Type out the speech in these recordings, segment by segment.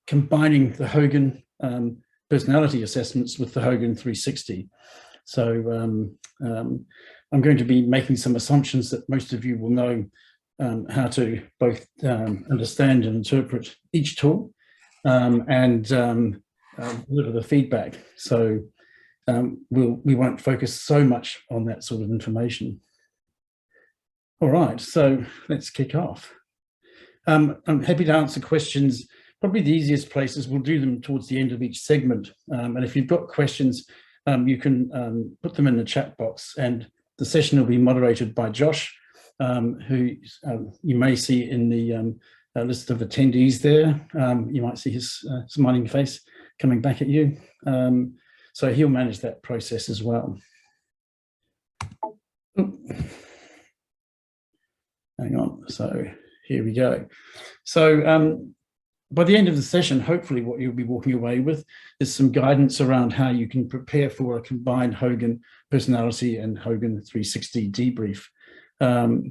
combining the Hogan personality assessments with the Hogan 360. So I'm going to be making some assumptions that most of you will know how to both understand and interpret each tool and deliver the feedback. So we won't focus so much on that sort of information. All right, so let's kick off. I'm happy to answer questions. Probably the easiest place is we'll do them towards the end of each segment. And if you've got questions, you can put them in the chat box, and the session will be moderated by Josh, who you may see in the list of attendees there. You might see his smiling face coming back at you. So he'll manage that process as well. Hang on, so here we go. So by the end of the session, hopefully what you'll be walking away with is some guidance around how you can prepare for a combined Hogan personality and Hogan 360 debrief. I'll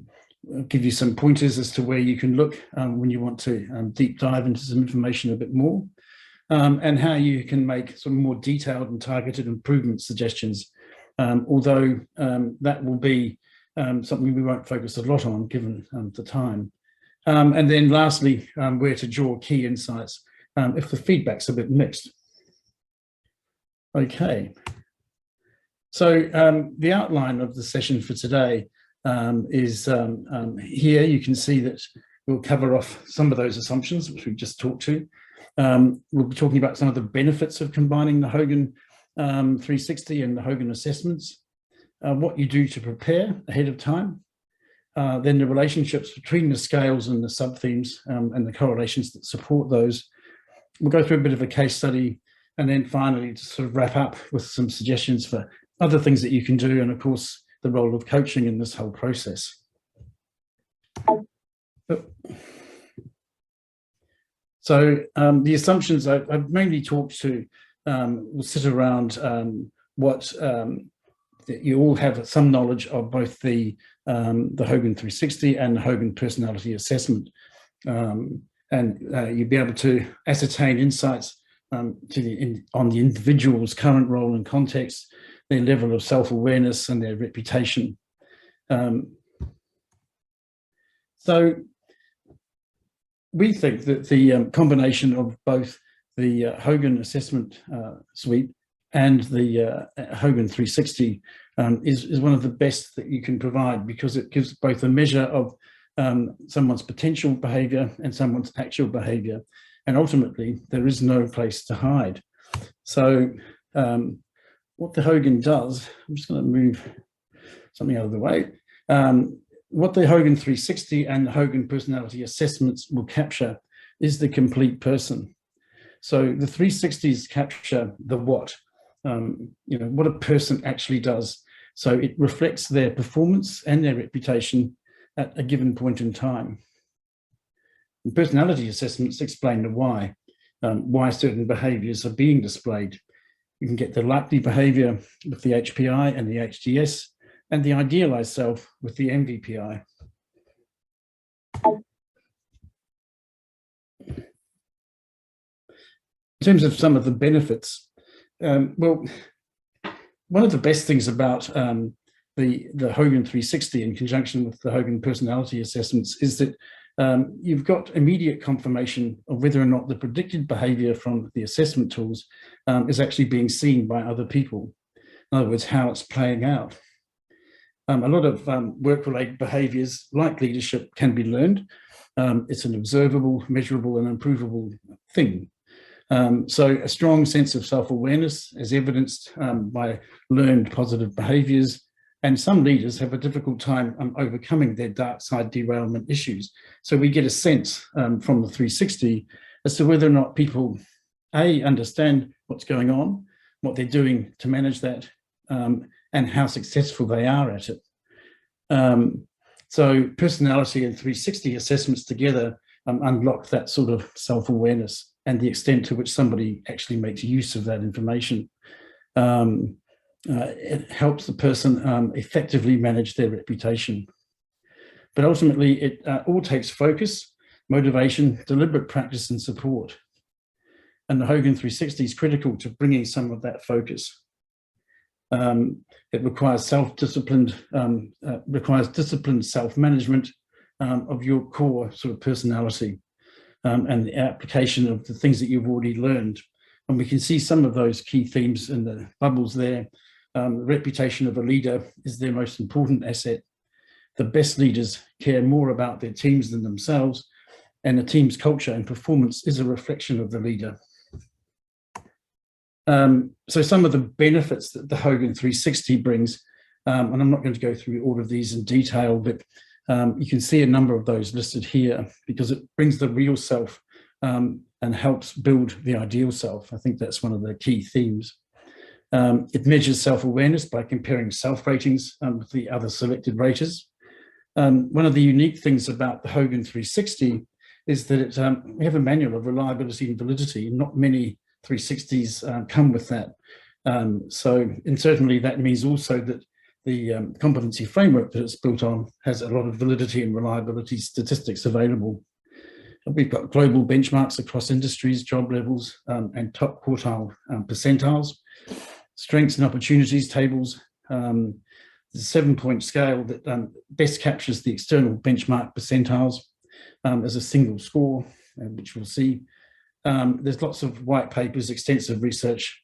give you some pointers as to where you can look when you want to deep dive into some information a bit more, and how you can make some more detailed and targeted improvement suggestions, although that will be something we won't focus a lot on given the time. And then lastly, where to draw key insights if the feedback's a bit mixed. Okay, so the outline of the session for today is here. You can see that we'll cover off some of those assumptions which we've just talked to. We'll be talking about some of the benefits of combining the Hogan 360 and the Hogan assessments, what you do to prepare ahead of time, then the relationships between the scales and the sub-themes and the correlations that support those. We'll go through a bit of a case study, and then finally to sort of wrap up with some suggestions for other things that you can do, and of course the role of coaching in this whole process. So the assumptions I've mainly talked to will sit around what that you all have some knowledge of both the Hogan 360 and the Hogan personality assessment, and you'll be able to ascertain insights on the individual's current role and context, their level of self-awareness and their reputation. So we think that the combination of both the Hogan assessment suite and the Hogan 360 is one of the best that you can provide, because it gives both a measure of someone's potential behavior and someone's actual behavior, and ultimately there is no place to hide. So what the Hogan does, I'm just going to move something out of the way. What the Hogan 360 and the Hogan personality assessments will capture is the complete person. So the 360s capture the what, what a person actually does. So it reflects their performance and their reputation at a given point in time. And personality assessments explain the why certain behaviors are being displayed. You can get the likely behavior with the HPI and the HDS, and the idealized self with the MVPI. In terms of some of the benefits, well, one of the best things about the Hogan 360 in conjunction with the Hogan personality assessments is that you've got immediate confirmation of whether or not the predicted behavior from the assessment tools is actually being seen by other people. In other words, how it's playing out. A lot of work-related behaviors, like leadership, can be learned. It's an observable, measurable, and improvable thing. So a strong sense of self-awareness is evidenced by learned positive behaviors, and some leaders have a difficult time overcoming their dark side derailment issues. So we get a sense from the 360 as to whether or not people, A, understand what's going on, what they're doing to manage that, and how successful they are at it. So personality and 360 assessments together unlock that sort of self-awareness and the extent to which somebody actually makes use of that information. It helps the person effectively manage their reputation. But ultimately, it all takes focus, motivation, deliberate practice, and support. And the Hogan 360 is critical to bringing some of that focus. It requires self-disciplined, requires disciplined self-management of your core sort of personality and the application of the things that you've already learned. And we can see some of those key themes in the bubbles there. The reputation of a leader is their most important asset. The best leaders care more about their teams than themselves, and the team's culture and performance is a reflection of the leader. So some of the benefits that the Hogan 360 brings, and I'm not going to go through all of these in detail, but you can see a number of those listed here because it brings the real self and helps build the ideal self. I think that's one of the key themes. It measures self-awareness by comparing self-ratings with the other selected raters. One of the unique things about the Hogan 360 is that we have a manual of reliability and validity, and not many 360s come with that. And certainly that means also that the competency framework that it's built on has a lot of validity and reliability statistics available. We've got global benchmarks across industries, job levels, and top quartile percentiles, strengths and opportunities tables. There's a 7-point scale that best captures the external benchmark percentiles as a single score, which we'll see. There's lots of white papers, extensive research,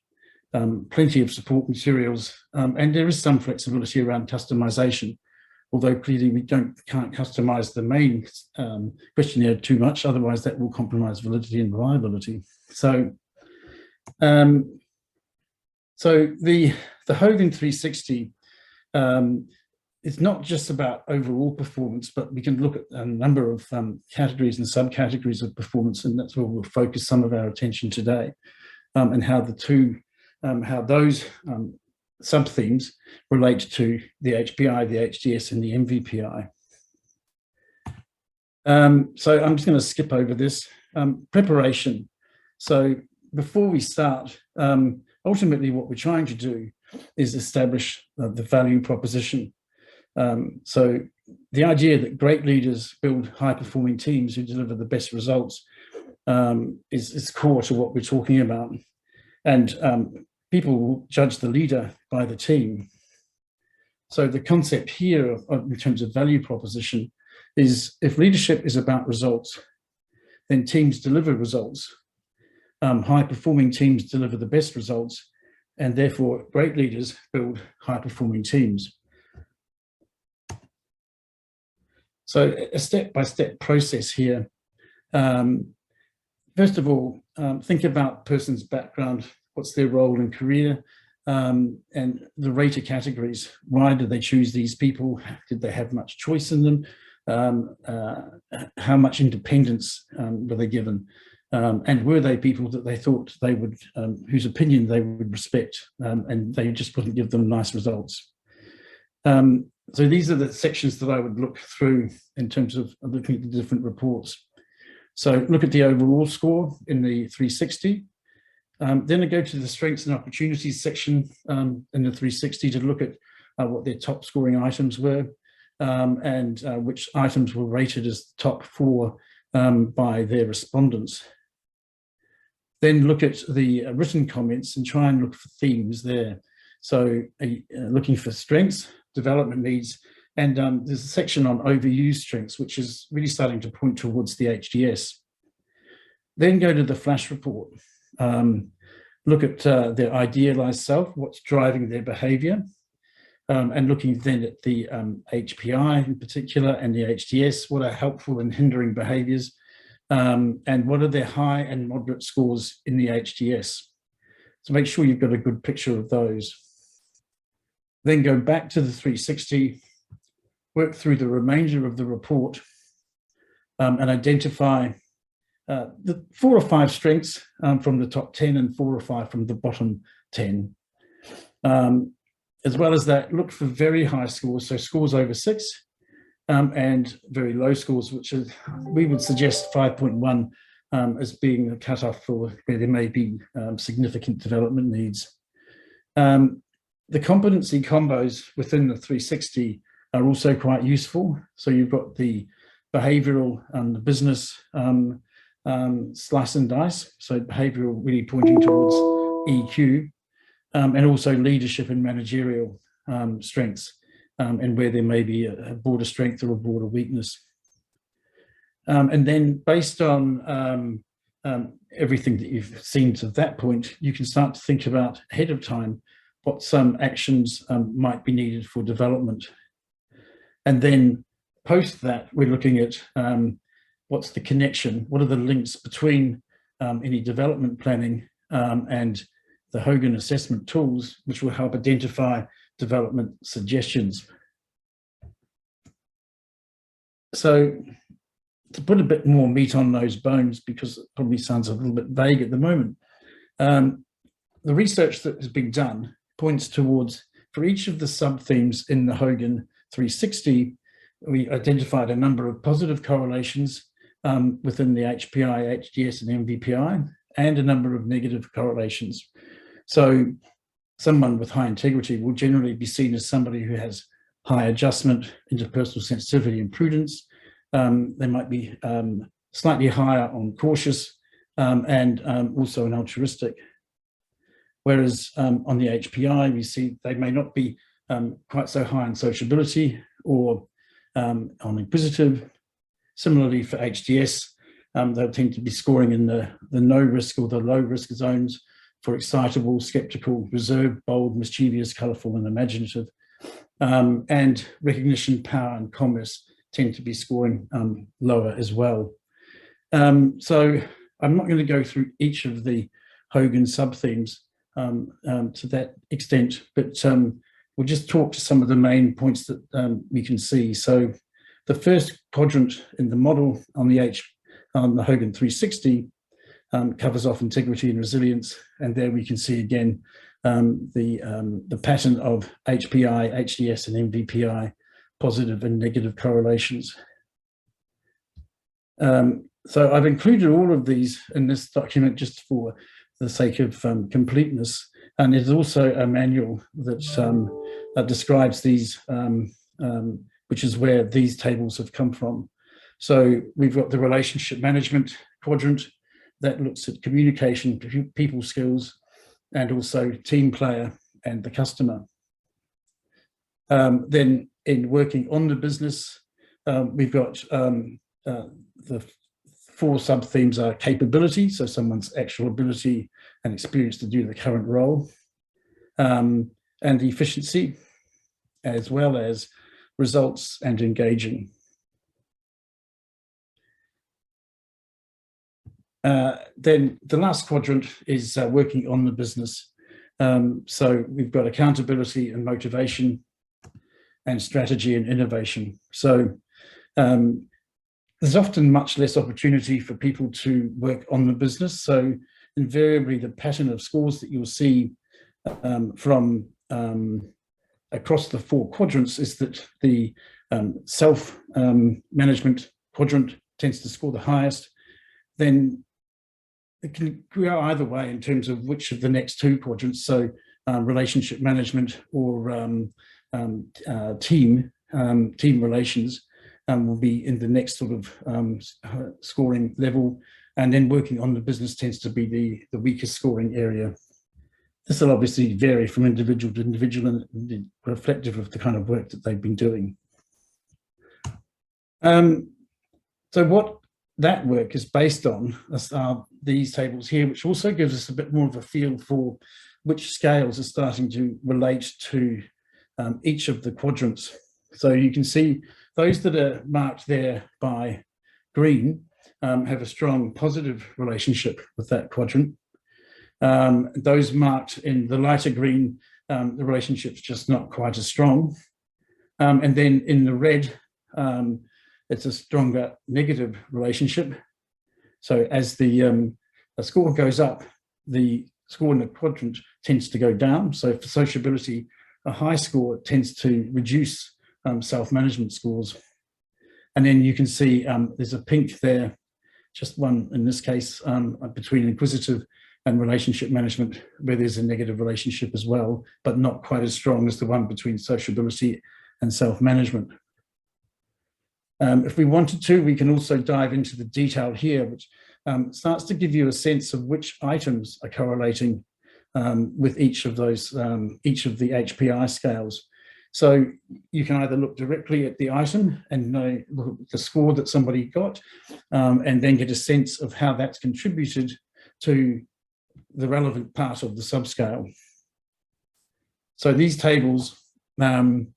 plenty of support materials, and there is some flexibility around customization, although clearly we can't customize the main questionnaire too much, otherwise that will compromise validity and reliability. So the Hogan 360 it's not just about overall performance, but we can look at a number of categories and subcategories of performance, and that's where we'll focus some of our attention today, and how those sub-themes relate to the HPI, the HDS, and the MVPI. So I'm just going to skip over this. Preparation. So before we start, ultimately what we're trying to do is establish the value proposition. So the idea that great leaders build high-performing teams who deliver the best results is core to what we're talking about. And people will judge the leader by the team. So the concept here in terms of value proposition is if leadership is about results, then teams deliver results. High-performing teams deliver the best results, and therefore great leaders build high-performing teams. So a step-by-step process here. First of all, think about the person's background, what's their role and career, and the rater categories. Why did they choose these people? Did they have much choice in them? How much independence were they given? And were they people that they thought they would, whose opinion they would respect, and they just wouldn't give them nice results? So these are the sections that I would look through in terms of looking at the different reports. So look at the overall score in the 360. Then I go to the strengths and opportunities section in the 360 to look at what their top scoring items were and which items were rated as the top 4 by their respondents. Then look at the written comments and try and look for themes there. So looking for strengths, development needs, and there's a section on overused strengths, which is really starting to point towards the HDS. Then go to the flash report. Look at their idealized self, what's driving their behavior, and looking then at the HPI in particular and the HDS, what are helpful in hindering behaviors, and what are their high and moderate scores in the HDS. So make sure you've got a good picture of those. Then go back to the 360, work through the remainder of the report, and identify the 4 or 5 strengths from the top 10 and 4 or 5 from the bottom 10. As well as that, look for very high scores, so scores over 6, and very low scores, which is, we would suggest 5.1 as being the cutoff for where there may be significant development needs. The competency combos within the 360 are also quite useful. So you've got the behavioral and the business slice and dice. So behavioral really pointing towards EQ, and also leadership and managerial strengths, and where there may be a broader strength or a broader weakness. And then based on everything that you've seen to that point, you can start to think about ahead of time what some actions might be needed for development. And then post that, we're looking at what's the connection, what are the links between any development planning and the Hogan assessment tools, which will help identify development suggestions. So to put a bit more meat on those bones, because it probably sounds a little bit vague at the moment, the research that has been done points towards, for each of the sub-themes in the Hogan 360, we identified a number of positive correlations within the HPI, HDS, and MVPI, and a number of negative correlations. So someone with high integrity will generally be seen as somebody who has high adjustment, interpersonal sensitivity, and prudence. They might be slightly higher on cautious and also an altruistic. Whereas on the HPI, we see they may not be quite so high on sociability or on inquisitive. Similarly for HDS, they'll tend to be scoring in the no risk or the low risk zones for excitable, skeptical, reserved, bold, mischievous, colourful, and imaginative. And recognition, power, and commerce tend to be scoring lower as well. So I'm not going to go through each of the Hogan sub-themes to that extent, but we'll just talk to some of the main points that we can see. So the first quadrant in the model on the Hogan 360 covers off integrity and resilience, and there we can see again the pattern of HPI, HDS, and MVPI, positive and negative correlations. So I've included all of these in this document just for the sake of completeness, and there's also a manual that describes these, which is where these tables have come from. So we've got the relationship management quadrant that looks at communication, people skills, and also team player and the customer. Then in working on the business, we've got the four sub-themes are capability, so someone's actual ability and experience to do the current role, and efficiency, as well as results and engaging. Then the last quadrant is working on the business. So we've got accountability and motivation, and strategy and innovation. So there's often much less opportunity for people to work on the business. So invariably, the pattern of scores that you'll see from across the four quadrants is that the self-management quadrant tends to score the highest. Then it can go either way in terms of which of the next two quadrants, so relationship management or team relations will be in the next sort of scoring level, and then working on the business tends to be the weakest scoring area. This will obviously vary from individual to individual and reflective of the kind of work that they've been doing. So what that work is based on are these tables here, which also gives us a bit more of a feel for which scales are starting to relate to each of the quadrants. So you can see those that are marked there by green have a strong positive relationship with that quadrant. Those marked in the lighter green, the relationship's just not quite as strong. And then in the red, it's a stronger negative relationship. So as the score goes up, the score in the quadrant tends to go down. So for sociability, a high score tends to reduce self-management scores. And then you can see there's a pink there, just one in this case, between inquisitive and relationship management, where there's a negative relationship as well, but not quite as strong as the one between sociability and self-management. If we wanted to, we can also dive into the detail here, which starts to give you a sense of which items are correlating with each of those, each of the HPI scales. So you can either look directly at the item and know the score that somebody got, and then get a sense of how that's contributed to the relevant part of the subscale. So these tables can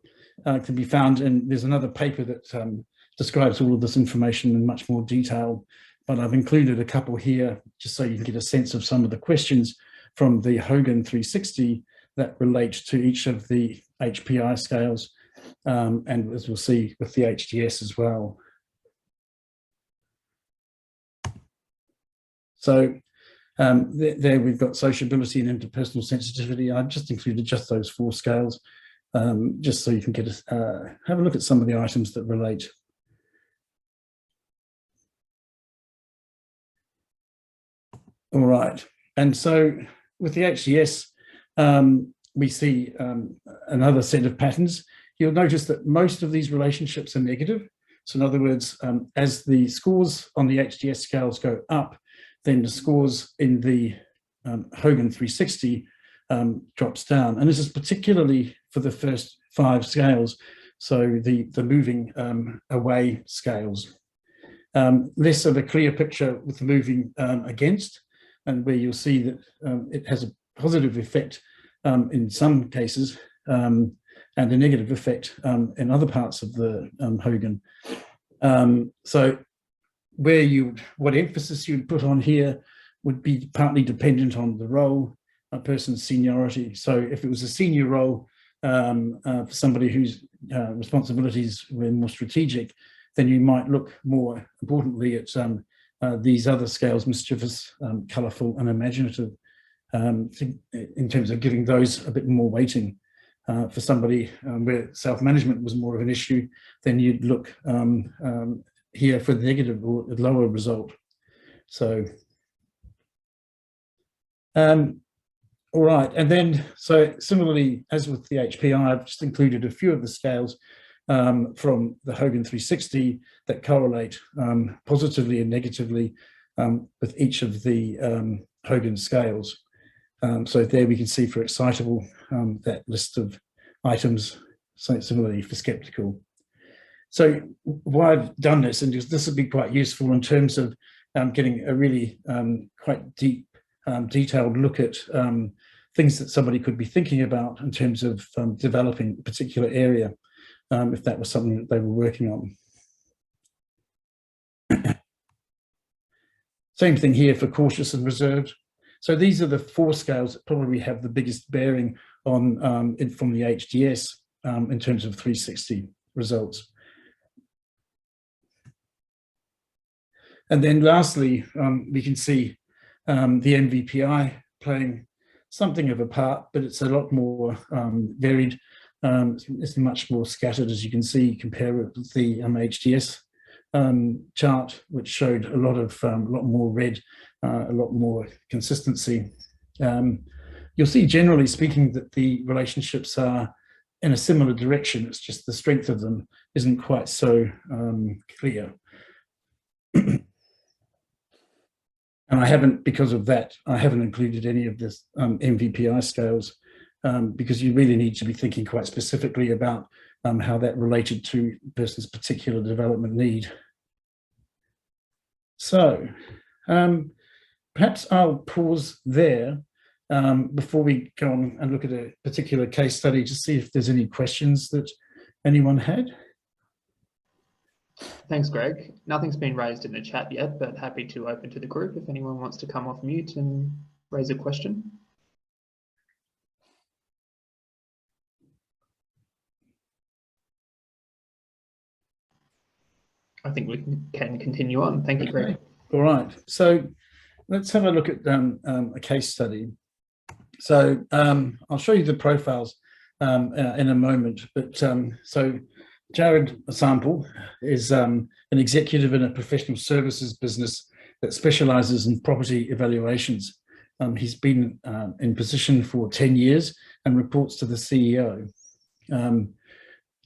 be found, and there's another paper that describes all of this information in much more detail, but I've included a couple here just so you can get a sense of some of the questions from the Hogan 360 that relate to each of the HPI scales, and as we'll see with the HDS as well. So there we've got sociability and interpersonal sensitivity. I've just included just those 4 scales, just so you can get have a look at some of the items that relate. All right, and so with the HDS, we see another set of patterns. You'll notice that most of these relationships are negative. So in other words, as the scores on the HDS scales go up, then the scores in the Hogan 360 drops down. And this is particularly for the first 5 scales, so the moving away scales. Less of a clear picture with the moving against, and where you'll see that it has a positive effect in some cases, and a negative effect in other parts of the Hogan. So what emphasis you'd put on here would be partly dependent on the role, a person's seniority. So if it was a senior role for somebody whose responsibilities were more strategic, then you might look more importantly at these other scales, mischievous, colourful and imaginative, in terms of giving those a bit more weighting. For somebody where self-management was more of an issue, then you'd look here for the negative or the lower result. So, all right, and then, so similarly, as with the HPI, I've just included a few of the scales from the Hogan 360 that correlate positively and negatively with each of the Hogan scales. So there we can see for excitable, that list of items, so similarly for skeptical. So why I've done this, and this would be quite useful in terms of getting a really quite deep, detailed look at things that somebody could be thinking about in terms of developing a particular area, if that was something that they were working on. Same thing here for cautious and reserved. So these are the 4 scales that probably have the biggest bearing on from the HDS in terms of 360 results. And then lastly, we can see the MVPI playing something of a part, but it's a lot more varied. It's much more scattered, as you can see, compare it with the HDS chart, which showed a lot more red, a lot more consistency. You'll see, generally speaking, that the relationships are in a similar direction. It's just the strength of them isn't quite so clear. And I haven't, because of that, I haven't included any of this MVPI scales, because you really need to be thinking quite specifically about how that related to a person's particular development need. So perhaps I'll pause there before we go on and look at a particular case study to see if there's any questions that anyone had. Thanks, Greg. Nothing's been raised in the chat yet, but happy to open to the group if anyone wants to come off mute and raise a question. I think we can continue on. Thank you, Greg. All right. So let's have a look at a case study. So I'll show you the profiles in a moment. But so Jarrod Sample is an executive in a professional services business that specializes in property evaluations. He's been in position for 10 years and reports to the CEO.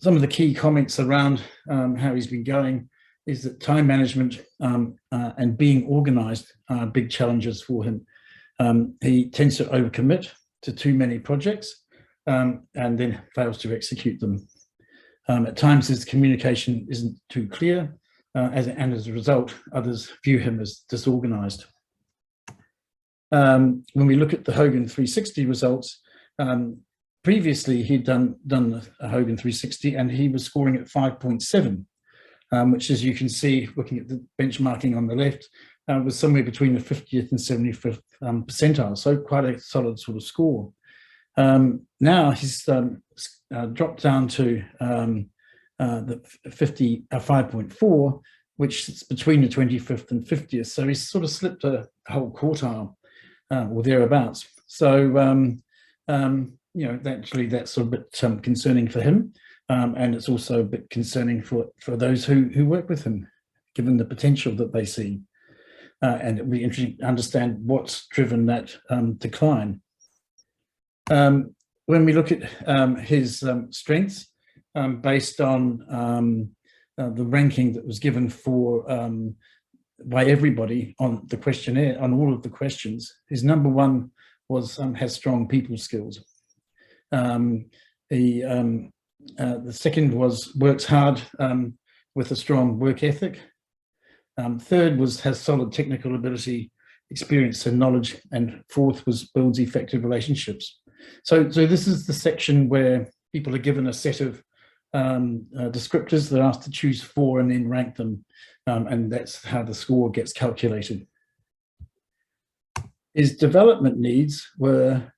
some of the key comments around how he's been going is that time management and being organized are big challenges for him. He tends to overcommit to too many projects and then fails to execute them. At times, his communication isn't too clear, and as a result, others view him as disorganized. When we look at the Hogan 360 results, previously he'd done a Hogan 360 and he was scoring at 5.7, which, as you can see, looking at the benchmarking on the left, was somewhere between the 50th and 75th percentile, so quite a solid sort of score. Now he's dropped down to the 5.4, which is between the 25th and 50th. So he's sort of slipped a whole quartile or thereabouts. So, actually that's sort of a bit concerning for him. And it's also a bit concerning for those who work with him, given the potential that they see. And it'd be interesting to understand what's driven that decline. When we look at his strengths, based on the ranking that was given for by everybody on the questionnaire, on all of the questions, his number one was has strong people skills. The second was works hard with a strong work ethic. Third was has solid technical ability, experience and knowledge, and fourth was builds effective relationships. So this is the section where people are given a set of descriptors. They're asked to choose 4 and then rank them, and that's how the score gets calculated. His development needs were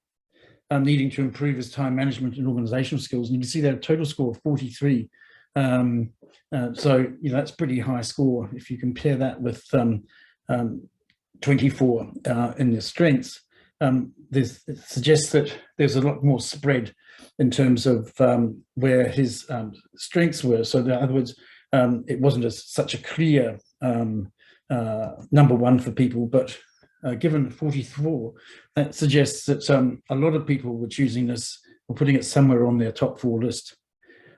needing to improve his time management and organizational skills, and you can see that a total score of 43. So that's pretty high score. If you compare that with 24 in your strengths, it suggests that there's a lot more spread in terms of where his strengths were. So in other words, it wasn't such a clear number one for people, but given 44, that suggests that a lot of people were choosing this or putting it somewhere on their top 4 list.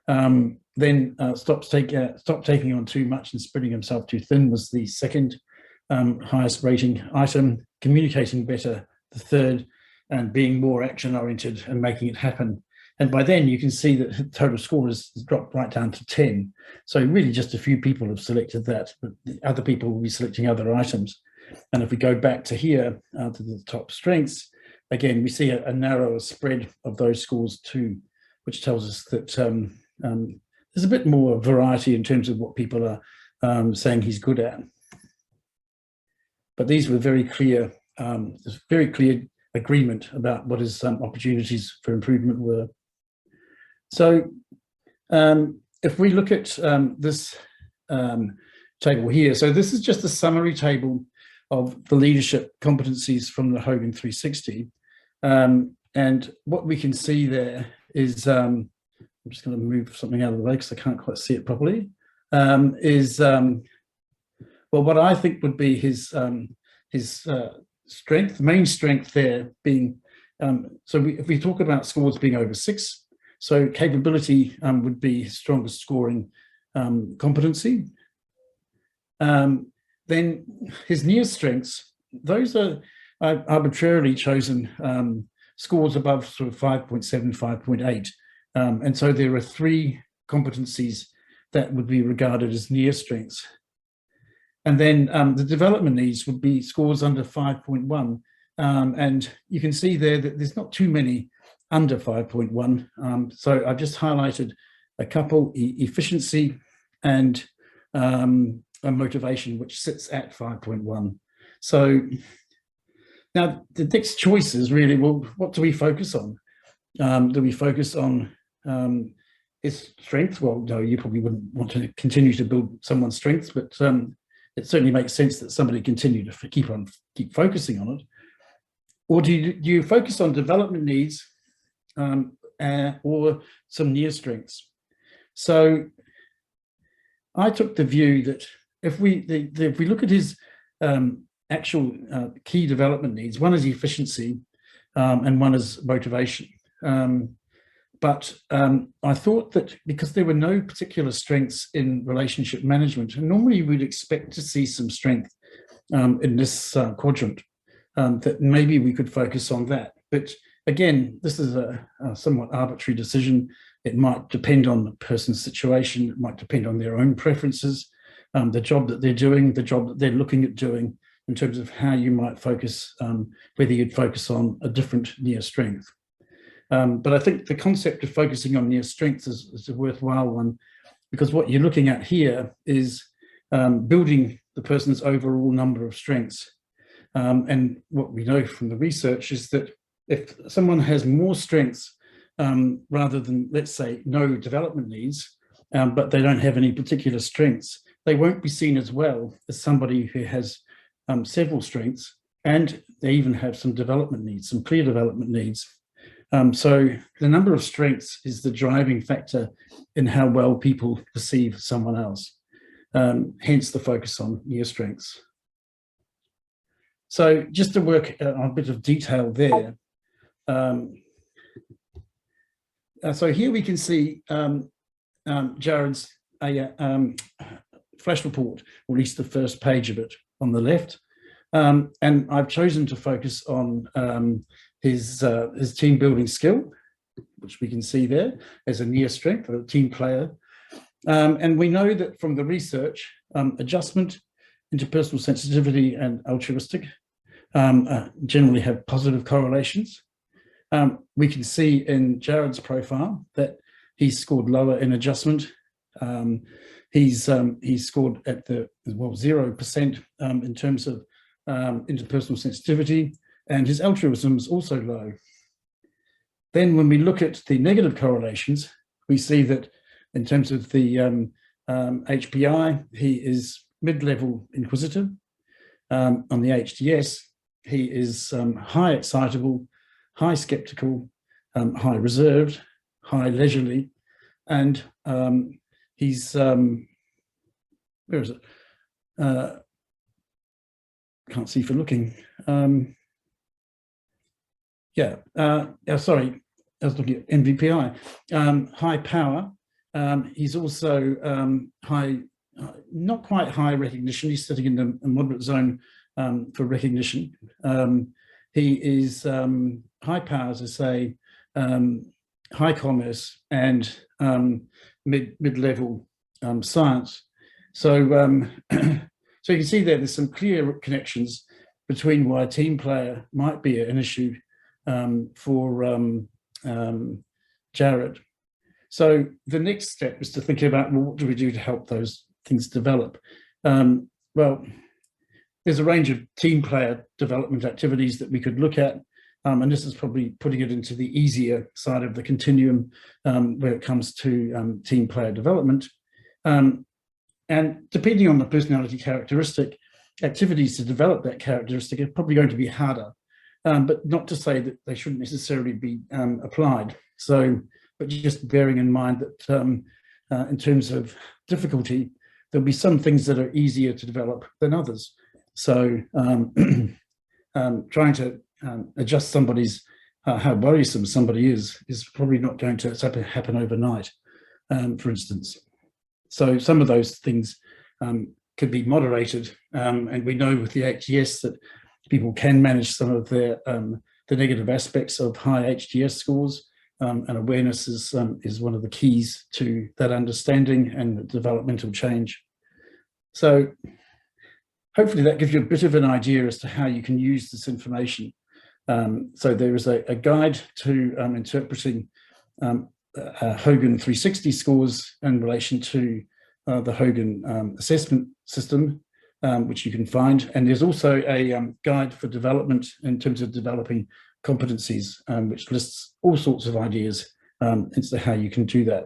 Then stop taking on too much and spreading himself too thin was the second highest rating item. Communicating better, the third, and being more action oriented and making it happen. And by then you can see that the total score has dropped right down to 10. So really just a few people have selected that, but the other people will be selecting other items. And if we go back to here, to the top strengths, again, we see a narrower spread of those scores too, which tells us that there's a bit more variety in terms of what people are saying he's good at. But these were very clear, there's very clear agreement about what his opportunities for improvement were. So if we look at this table here, so this is just a summary table of the leadership competencies from the Hogan 360. And what we can see there is, I'm just going to move something out of the way because I can't quite see it properly, well, what I think would be his strength, main strength there being, if we talk about scores being over 6, so capability would be his strongest scoring competency. Then his near strengths, those are arbitrarily chosen scores above sort of 5.7, 5.8. And so there are 3 competencies that would be regarded as near strengths. And then the development needs would be scores under 5.1. And you can see there that there's not too many under 5.1. So I've just highlighted a couple: efficiency and a motivation, which sits at 5.1. So now the next choice is really, well, what do we focus on? Do we focus on his strength? Well, no, you probably wouldn't want to continue to build someone's strengths, but it certainly makes sense that somebody continue to keep focusing on it. Or do you focus on development needs or some near strengths? So I took the view that if we look at his actual key development needs, one is efficiency and one is motivation. but I thought that because there were no particular strengths in relationship management, and normally we'd expect to see some strength in this quadrant, that maybe we could focus on that. But again, this is a somewhat arbitrary decision. It might depend on the person's situation. It might depend on their own preferences, the job that they're doing, the job that they're looking at doing, in terms of how you might focus, whether you'd focus on a different near strength. But I think the concept of focusing on near strengths is a worthwhile one, because what you're looking at here is building the person's overall number of strengths. And what we know from the research is that if someone has more strengths rather than, let's say, no development needs, but they don't have any particular strengths, they won't be seen as well as somebody who has several strengths and they even have some development needs, some clear development needs. So the number of strengths is the driving factor in how well people perceive someone else, hence the focus on near strengths. So just to work on a bit of detail there. So here we can see Jarrod's flash report, or at least the first page of it on the left. And I've chosen to focus on his team building skill, which we can see there as a near strength of a team player. And we know that from the research, adjustment, interpersonal sensitivity, and altruistic generally have positive correlations. We can see in Jarrod's profile that he's scored lower in adjustment. He's scored at the 0% in terms of interpersonal sensitivity, and his altruism is also low. Then when we look at the negative correlations, we see that in terms of the HPI, he is mid-level inquisitive. On the HDS, he is high excitable, high skeptical, high reserved, high leisurely, and he's, where is it? Can't see for looking. Sorry, I was looking at MVPI. High power. He's also high, not quite high recognition. He's sitting in the moderate zone for recognition. He is high power, as I say, high commerce, and mid-level science. So, so you can see there's some clear connections between why a team player might be an issue for Jarrod. So the next step is to think about, well, what do we do to help those things develop? Well, there's a range of team player development activities that we could look at, and this is probably putting it into the easier side of the continuum where it comes to team player development. And depending on the personality characteristic, activities to develop that characteristic are probably going to be harder, but not to say that they shouldn't necessarily be applied. So, but just bearing in mind that in terms of difficulty, there'll be some things that are easier to develop than others. So trying to adjust somebody's, how worrisome somebody is probably not going to happen overnight, for instance. So some of those things could be moderated, and we know with the HDS that people can manage some of their the negative aspects of high HDS scores, and awareness is one of the keys to that understanding and developmental change. So hopefully that gives you a bit of an idea as to how you can use this information. So there is a guide to interpreting Hogan 360 scores in relation to the Hogan assessment system, which you can find. And there's also a guide for development in terms of developing competencies, which lists all sorts of ideas as to how you can do that.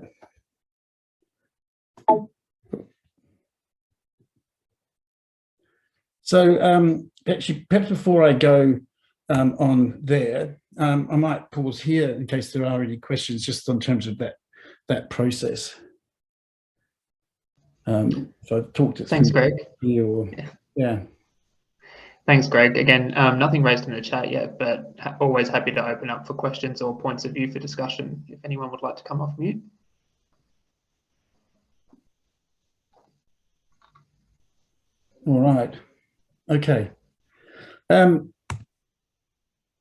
So actually, perhaps before I go on there, I might pause here in case there are any questions just in terms of that process. So I've talked it. Thanks, Greg. Yeah. Thanks, Greg. Again, nothing raised in the chat yet, but always happy to open up for questions or points of view for discussion if anyone would like to come off mute. All right. Okay. Now,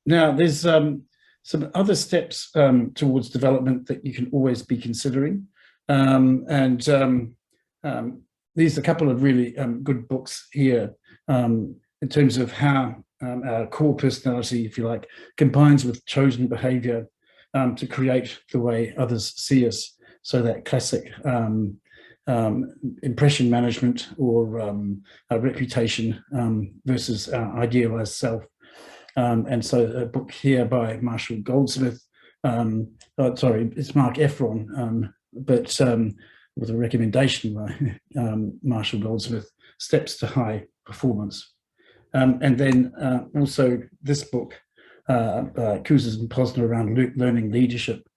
there's some other steps towards development that you can always be considering. These are a couple of really good books here in terms of how our core personality, if you like, combines with chosen behavior to create the way others see us. So that classic impression management or our reputation versus our idealized self. And so a book here by Marshall Goldsmith, sorry, it's Mark Efron, but with a recommendation by Marshall Goldsmith, Steps to High Performance. And then also this book, Cousins and Posner, around learning leadership,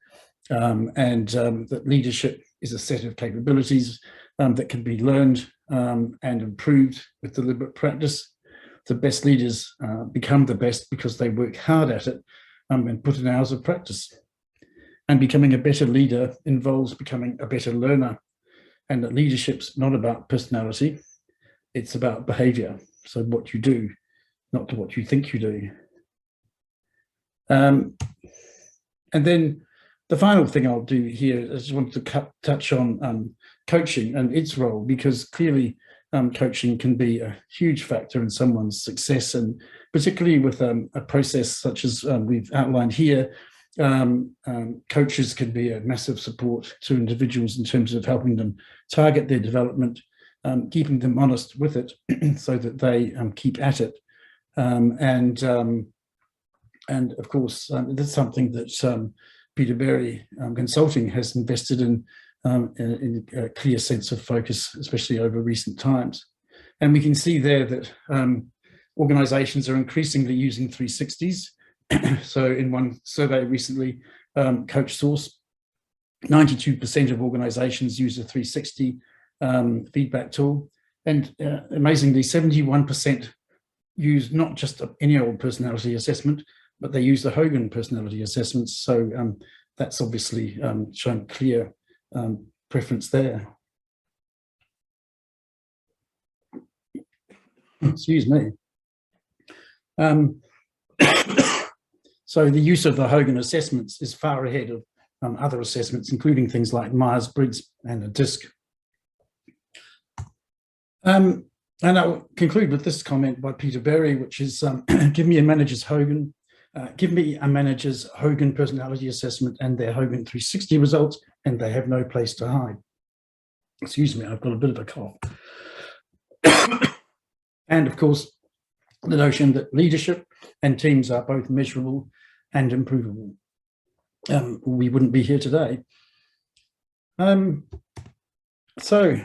that leadership is a set of capabilities that can be learned and improved with deliberate practice. The best leaders become the best because they work hard at it and put in hours of practice. And becoming a better leader involves becoming a better learner. And that leadership's not about personality, it's about behavior. So what you do, not to what you think you do. And then the final thing I'll do here is I just want to touch on coaching and its role, because clearly coaching can be a huge factor in someone's success, and particularly with a process such as we've outlined here, coaches can be a massive support to individuals in terms of helping them target their development, keeping them honest with it so that they keep at it. And of course, that's something that Peter Berry Consulting has invested in a clear sense of focus, especially over recent times. And we can see there that organizations are increasingly using 360s. So in one survey recently, Coach Source, 92% of organizations use a 360 feedback tool. And amazingly, 71% use not just any old personality assessment, but they use the Hogan personality assessments. So that's obviously shown clear preference there. Excuse me. So the use of the Hogan assessments is far ahead of other assessments, including things like Myers-Briggs and a DISC. And I'll conclude with this comment by Peter Berry, which is, give me a manager's Hogan, give me a manager's Hogan personality assessment and their Hogan 360 results, and they have no place to hide. Excuse me, I've got a bit of a cough. And of course, the notion that leadership and teams are both measurable and improvable. We wouldn't be here today. So